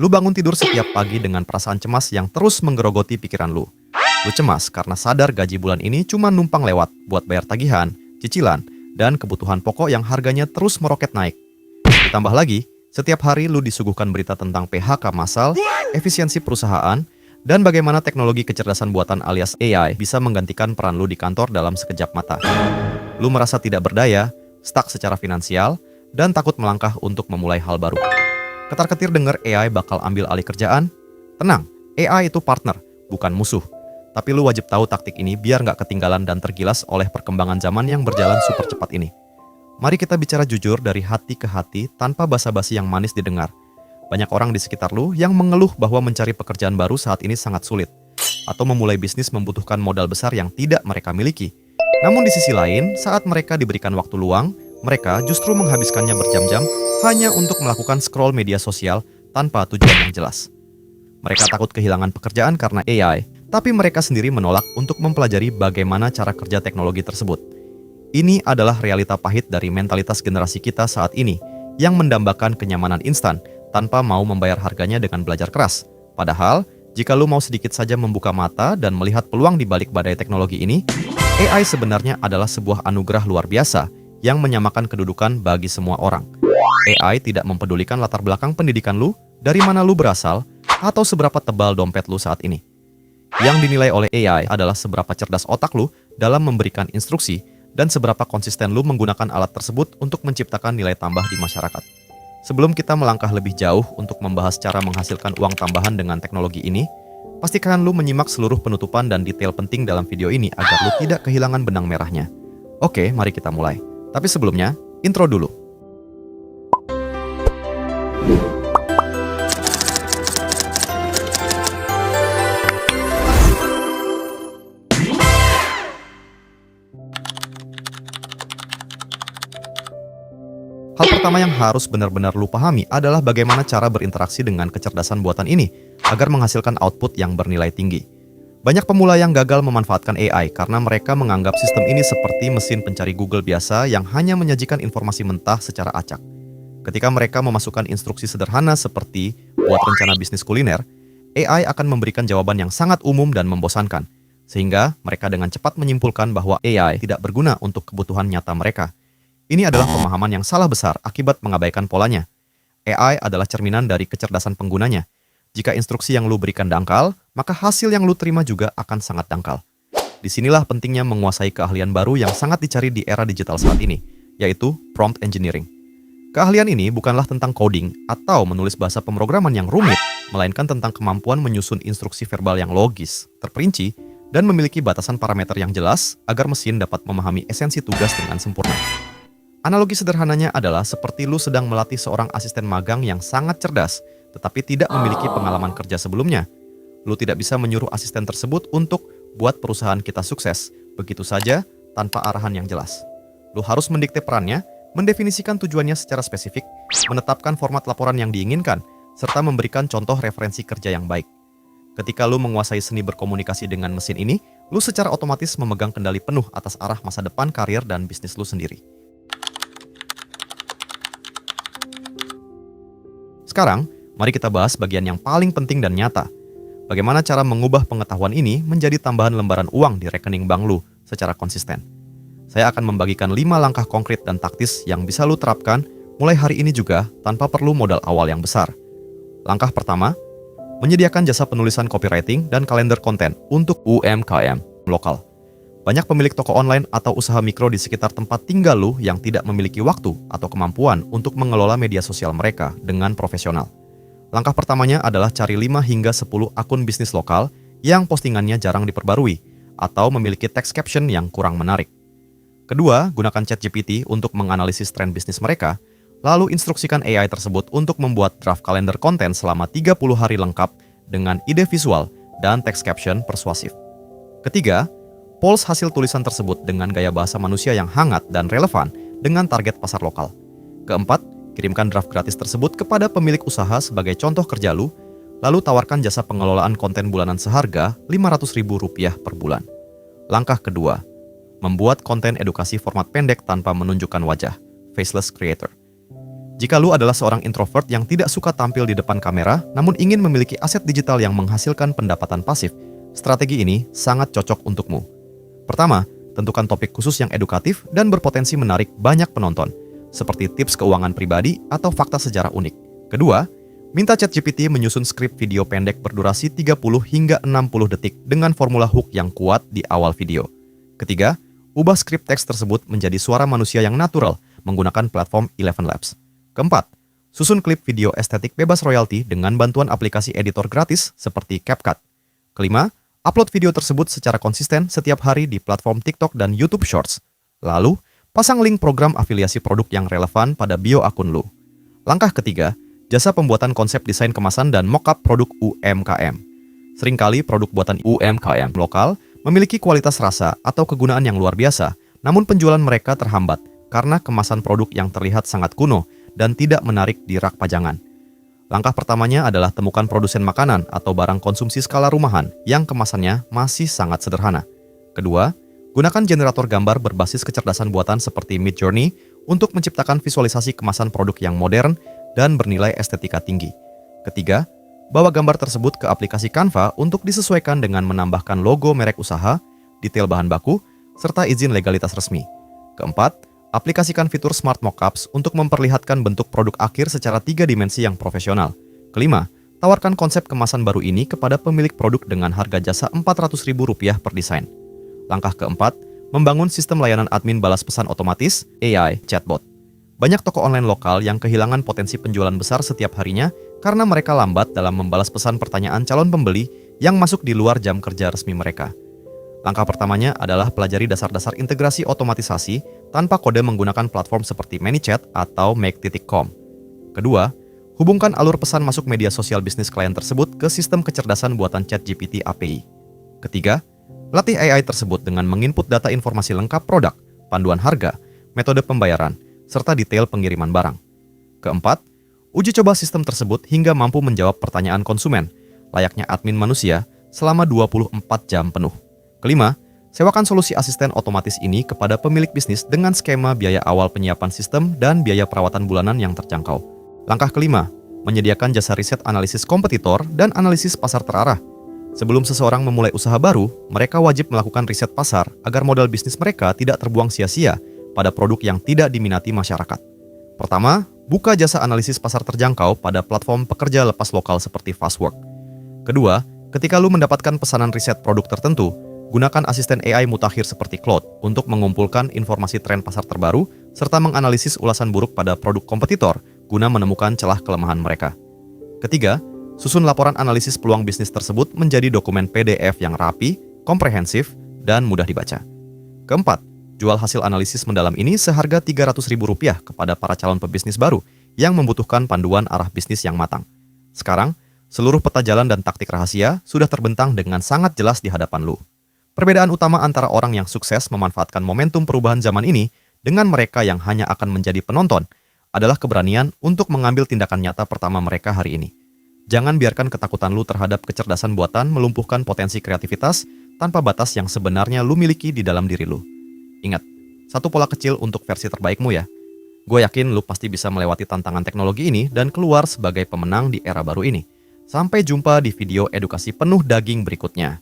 Lu bangun tidur setiap pagi dengan perasaan cemas yang terus menggerogoti pikiran lu. Lu cemas karena sadar gaji bulan ini cuma numpang lewat buat bayar tagihan, cicilan, dan kebutuhan pokok yang harganya terus meroket naik. Ditambah lagi, setiap hari lu disuguhkan berita tentang PHK massal, efisiensi perusahaan, dan bagaimana teknologi kecerdasan buatan alias AI bisa menggantikan peran lu di kantor dalam sekejap mata. Lu merasa tidak berdaya, stuck secara finansial, dan takut melangkah untuk memulai hal baru. Ketar-ketir dengar AI bakal ambil alih kerjaan? Tenang, AI itu partner, bukan musuh. Tapi lu wajib tahu taktik ini biar nggak ketinggalan dan tergilas oleh perkembangan zaman yang berjalan super cepat ini. Mari kita bicara jujur dari hati ke hati tanpa basa-basi yang manis didengar. Banyak orang di sekitar lu yang mengeluh bahwa mencari pekerjaan baru saat ini sangat sulit. Atau memulai bisnis membutuhkan modal besar yang tidak mereka miliki. Namun di sisi lain, saat mereka diberikan waktu luang, mereka justru menghabiskannya berjam-jam hanya untuk melakukan scroll media sosial tanpa tujuan yang jelas. Mereka takut kehilangan pekerjaan karena AI, tapi mereka sendiri menolak untuk mempelajari bagaimana cara kerja teknologi tersebut. Ini adalah realita pahit dari mentalitas generasi kita saat ini, yang mendambakan kenyamanan instan tanpa mau membayar harganya dengan belajar keras. Padahal, jika lu mau sedikit saja membuka mata dan melihat peluang di balik badai teknologi ini, AI sebenarnya adalah sebuah anugerah luar biasa yang menyamakan kedudukan bagi semua orang. AI tidak mempedulikan latar belakang pendidikan lu, dari mana lu berasal, atau seberapa tebal dompet lu saat ini. Yang dinilai oleh AI adalah seberapa cerdas otak lu dalam memberikan instruksi dan seberapa konsisten lu menggunakan alat tersebut untuk menciptakan nilai tambah di masyarakat. Sebelum kita melangkah lebih jauh untuk membahas cara menghasilkan uang tambahan dengan teknologi ini, pastikan lu menyimak seluruh penutupan dan detail penting dalam video ini agar lu tidak kehilangan benang merahnya. Oke, mari kita mulai. Tapi sebelumnya, intro dulu. Hal pertama yang harus benar-benar lu pahami adalah bagaimana cara berinteraksi dengan kecerdasan buatan ini agar menghasilkan output yang bernilai tinggi. Banyak pemula yang gagal memanfaatkan AI karena mereka menganggap sistem ini seperti mesin pencari Google biasa yang hanya menyajikan informasi mentah secara acak. Ketika mereka memasukkan instruksi sederhana seperti buat rencana bisnis kuliner, AI akan memberikan jawaban yang sangat umum dan membosankan, sehingga mereka dengan cepat menyimpulkan bahwa AI tidak berguna untuk kebutuhan nyata mereka. Ini adalah pemahaman yang salah besar akibat mengabaikan polanya. AI adalah cerminan dari kecerdasan penggunanya. Jika instruksi yang lu berikan dangkal, maka hasil yang lu terima juga akan sangat dangkal. Disinilah pentingnya menguasai keahlian baru yang sangat dicari di era digital saat ini, yaitu prompt engineering. Keahlian ini bukanlah tentang coding atau menulis bahasa pemrograman yang rumit, melainkan tentang kemampuan menyusun instruksi verbal yang logis, terperinci, dan memiliki batasan parameter yang jelas agar mesin dapat memahami esensi tugas dengan sempurna. Analogi sederhananya adalah seperti lu sedang melatih seorang asisten magang yang sangat cerdas, tetapi tidak memiliki pengalaman kerja sebelumnya. Lu tidak bisa menyuruh asisten tersebut untuk buat perusahaan kita sukses, begitu saja tanpa arahan yang jelas. Lu harus mendikte perannya, mendefinisikan tujuannya secara spesifik, menetapkan format laporan yang diinginkan, serta memberikan contoh referensi kerja yang baik. Ketika lu menguasai seni berkomunikasi dengan mesin ini, lu secara otomatis memegang kendali penuh atas arah masa depan karir dan bisnis lu sendiri. Sekarang, mari kita bahas bagian yang paling penting dan nyata. Bagaimana cara mengubah pengetahuan ini menjadi tambahan lembaran uang di rekening bank lu secara konsisten. Saya akan membagikan 5 langkah konkret dan taktis yang bisa lu terapkan mulai hari ini juga tanpa perlu modal awal yang besar. Langkah pertama, menyediakan jasa penulisan copywriting dan kalender konten untuk UMKM lokal. Banyak pemilik toko online atau usaha mikro di sekitar tempat tinggal lu yang tidak memiliki waktu atau kemampuan untuk mengelola media sosial mereka dengan profesional. Langkah pertamanya adalah cari 5 hingga 10 akun bisnis lokal yang postingannya jarang diperbarui atau memiliki text caption yang kurang menarik. Kedua, gunakan ChatGPT untuk menganalisis tren bisnis mereka, lalu instruksikan AI tersebut untuk membuat draft kalender konten selama 30 hari lengkap dengan ide visual dan text caption persuasif. Ketiga, polls hasil tulisan tersebut dengan gaya bahasa manusia yang hangat dan relevan dengan target pasar lokal. Keempat, kirimkan draft gratis tersebut kepada pemilik usaha sebagai contoh kerja lu, lalu tawarkan jasa pengelolaan konten bulanan seharga Rp500.000 per bulan. Langkah kedua, membuat konten edukasi format pendek tanpa menunjukkan wajah, faceless creator. Jika lu adalah seorang introvert yang tidak suka tampil di depan kamera, namun ingin memiliki aset digital yang menghasilkan pendapatan pasif, strategi ini sangat cocok untukmu. Pertama, tentukan topik khusus yang edukatif dan berpotensi menarik banyak penonton, seperti tips keuangan pribadi atau fakta sejarah unik. Kedua, minta ChatGPT menyusun skrip video pendek berdurasi 30 hingga 60 detik dengan formula hook yang kuat di awal video. Ketiga, ubah skrip teks tersebut menjadi suara manusia yang natural menggunakan platform Eleven Labs. Keempat, susun klip video estetik bebas royalti dengan bantuan aplikasi editor gratis seperti CapCut. Kelima, upload video tersebut secara konsisten setiap hari di platform TikTok dan YouTube Shorts. Lalu, pasang link program afiliasi produk yang relevan pada bio akun lu. Langkah ketiga, jasa pembuatan konsep desain kemasan dan mockup produk UMKM. Seringkali produk buatan UMKM lokal memiliki kualitas rasa atau kegunaan yang luar biasa, namun penjualan mereka terhambat karena kemasan produk yang terlihat sangat kuno dan tidak menarik di rak pajangan. Langkah pertamanya adalah temukan produsen makanan atau barang konsumsi skala rumahan yang kemasannya masih sangat sederhana. Kedua, gunakan generator gambar berbasis kecerdasan buatan seperti Midjourney untuk menciptakan visualisasi kemasan produk yang modern dan bernilai estetika tinggi. Ketiga, bawa gambar tersebut ke aplikasi Canva untuk disesuaikan dengan menambahkan logo merek usaha, detail bahan baku, serta izin legalitas resmi. Keempat, aplikasikan fitur Smart Mockups untuk memperlihatkan bentuk produk akhir secara 3 dimensi yang profesional. Kelima, tawarkan konsep kemasan baru ini kepada pemilik produk dengan harga jasa Rp400.000 per desain. Langkah keempat, membangun sistem layanan admin balas pesan otomatis, AI, chatbot. Banyak toko online lokal yang kehilangan potensi penjualan besar setiap harinya karena mereka lambat dalam membalas pesan pertanyaan calon pembeli yang masuk di luar jam kerja resmi mereka. Langkah pertamanya adalah pelajari dasar-dasar integrasi otomatisasi tanpa kode menggunakan platform seperti ManyChat atau Make.com. Kedua, hubungkan alur pesan masuk media sosial bisnis klien tersebut ke sistem kecerdasan buatan ChatGPT API. Ketiga, latih AI tersebut dengan menginput data informasi lengkap produk, panduan harga, metode pembayaran, serta detail pengiriman barang. Keempat, uji coba sistem tersebut hingga mampu menjawab pertanyaan konsumen, layaknya admin manusia, selama 24 jam penuh. Kelima, sewakan solusi asisten otomatis ini kepada pemilik bisnis dengan skema biaya awal penyiapan sistem dan biaya perawatan bulanan yang terjangkau. Langkah kelima, menyediakan jasa riset analisis kompetitor dan analisis pasar terarah. Sebelum seseorang memulai usaha baru, mereka wajib melakukan riset pasar agar modal bisnis mereka tidak terbuang sia-sia pada produk yang tidak diminati masyarakat. Pertama, buka jasa analisis pasar terjangkau pada platform pekerja lepas lokal seperti Fastwork. Kedua, ketika lu mendapatkan pesanan riset produk tertentu, gunakan asisten AI mutakhir seperti Claude untuk mengumpulkan informasi tren pasar terbaru serta menganalisis ulasan buruk pada produk kompetitor guna menemukan celah kelemahan mereka. Ketiga, susun laporan analisis peluang bisnis tersebut menjadi dokumen PDF yang rapi, komprehensif, dan mudah dibaca. Keempat, jual hasil analisis mendalam ini seharga Rp300.000 kepada para calon pebisnis baru yang membutuhkan panduan arah bisnis yang matang. Sekarang, seluruh peta jalan dan taktik rahasia sudah terbentang dengan sangat jelas di hadapan lu. Perbedaan utama antara orang yang sukses memanfaatkan momentum perubahan zaman ini dengan mereka yang hanya akan menjadi penonton adalah keberanian untuk mengambil tindakan nyata pertama mereka hari ini. Jangan biarkan ketakutan lu terhadap kecerdasan buatan melumpuhkan potensi kreativitas tanpa batas yang sebenarnya lu miliki di dalam diri lu. Ingat, satu pola kecil untuk versi terbaikmu ya. Gue yakin lu pasti bisa melewati tantangan teknologi ini dan keluar sebagai pemenang di era baru ini. Sampai jumpa di video edukasi penuh daging berikutnya.